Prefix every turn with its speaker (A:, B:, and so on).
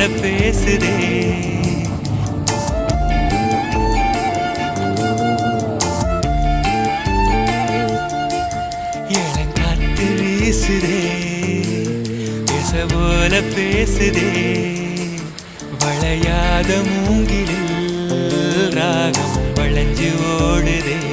A: பேசுதே. இளங்காத்து வீசுதே, பேச போல பேசுதே. வளையாத மூங்கிலில் ராகம் வளைஞ்சு ஓடுதே.